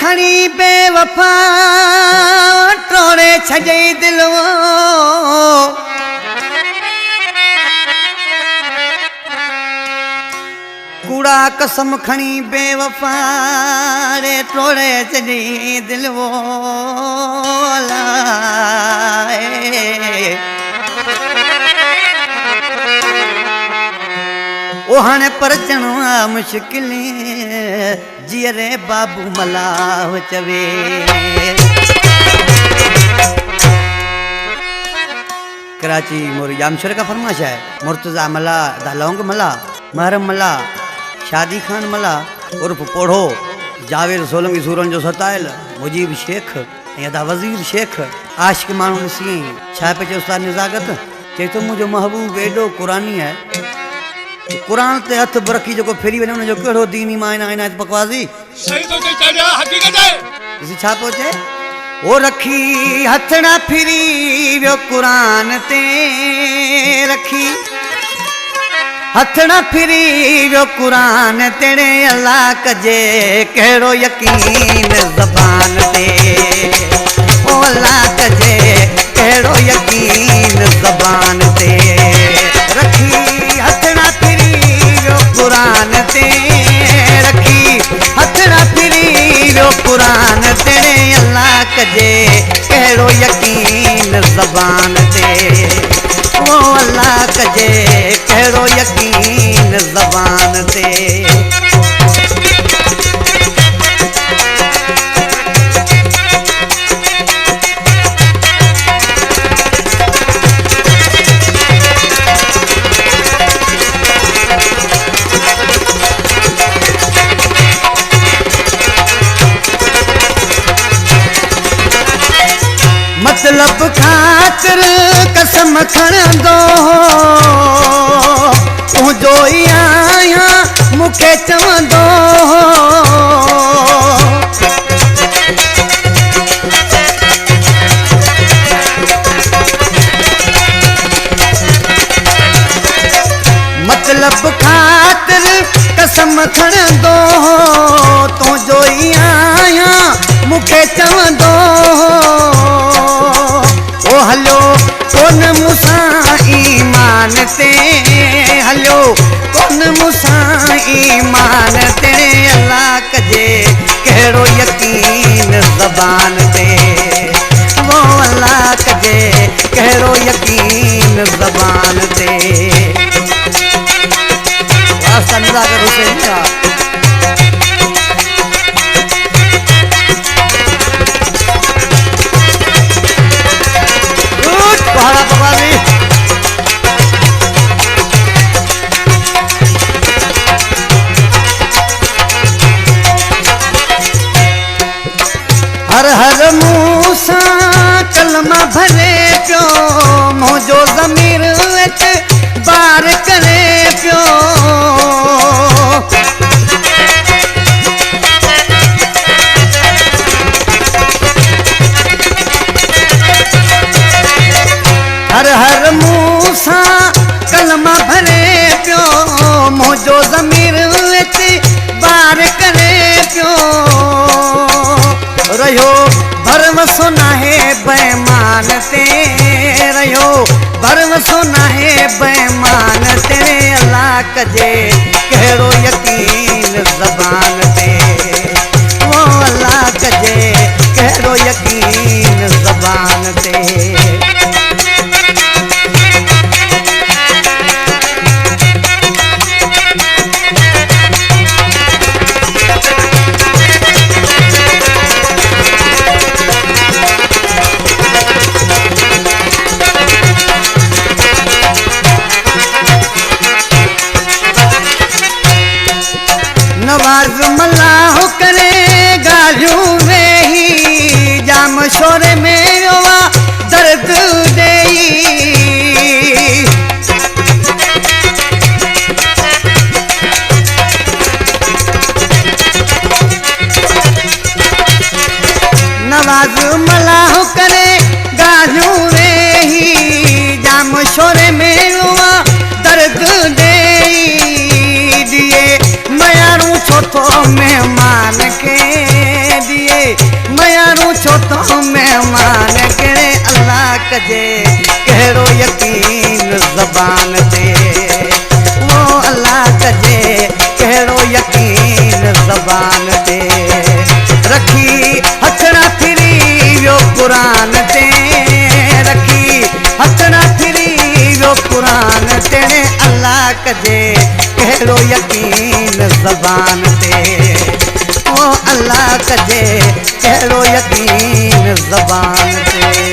खणी बेवफा टोड़े छॾे दिलो कूड़ा कसम खणी बेवफा रे टोड़े छॾे दिलो ओ हाणे परचणो आहे मुश्किल जीअं रे बाबू मलाह चवे कराची मोर जामशोर का फरमाइश है मुर्तजा मला दालौंग मला महरम मला शादी खान मला उर्फ पोढ़ो जावेद सोलंगी सूरन जो सतायल मुजीब शेख या वजीर शेख आशिक माण्हू ॾिसी छा पे चयो उस्ताद निज़ागत चए तो मुझो महबूब एडो कुरानी है कुरान ते हथ रखी जो फेरी वञे उनजो कहिड़ो दीन ईमान इनायत बकवासी सही तो चढ़िया हकीकत है ॾिसी छा थो चए ओ रखी हथ ना फिरी वियो कुरान ते रखी हथ ना फिरी वियो कुरान तेरे अल्लाह कजे कहिड़ो यकीन ज़बान ते ओ अल्लाह कजे कहिड़ो यकीन ज़बान ते रखी हथ ना फिरी वियो कुरान ते रखी हथ ना फिरी वियो कुरान तेरे अल्लाह कजे कहिड़ो यकीन ज़बान ते ओ अल्लाह कजे कहिड़ो यकीन ज़बान ते मतलब खातिर कसम खणंदो तुंहिंजो ई आहियां मूंखे चवंदो मतलब खातिर कसम खणंदो तुंहिंजो ई आहियां मूंखे चवंदो ओ हलो कोन मूंसां ईमान ते हलो कोन मूंसां ईमान ते अल्लाह कजे कहिड़ो यकीन ज़बान ते वो अल्लाह कजे कहिड़ो यकीन ज़बान ते वास्ता निज़ागत हुसैन जा पहाड़ा पवाली हर हर मुंह सां कलमा भरे पियो मुंहिंजो ज़मीर बार करे पियो हर हर मुंह सां कलमा भरे पियो मुंहिंजो ज़मीर बार करे पियो रहियो भरवसो नाहे बेईमान ते रहियो भरवसो नाहे बेईमान ते अल्लाह कजे कहिड़ो यकीन ज़बान ते ओ अल्लाह कजे कहिड़ो यकीन ज़बान ते नवाज़ मल्लाह करे गालियूं वेही जाम शोर में रोआ दर्द देई नवाज़ मल्लाह करे गालियूं वेही जाम शोर में रोआ दर्द देई दिए मयारू छो तो मेहमान के दिए मेहमान कहिड़े अल्लाह कजे कहिड़ो यकीन ज़बान ते वो अल्लाह कजे कहिड़ो यकीन ज़बान ते रखी हथड़ा फिरी वियो क़ुरान ते रखी हथड़ा फिरी वियो क़ुरान ते अल्लाह कजे कहिड़ो यकीन ज़बान ते ओ अल्लाह कजे कहिड़ो यकीन ज़बान ते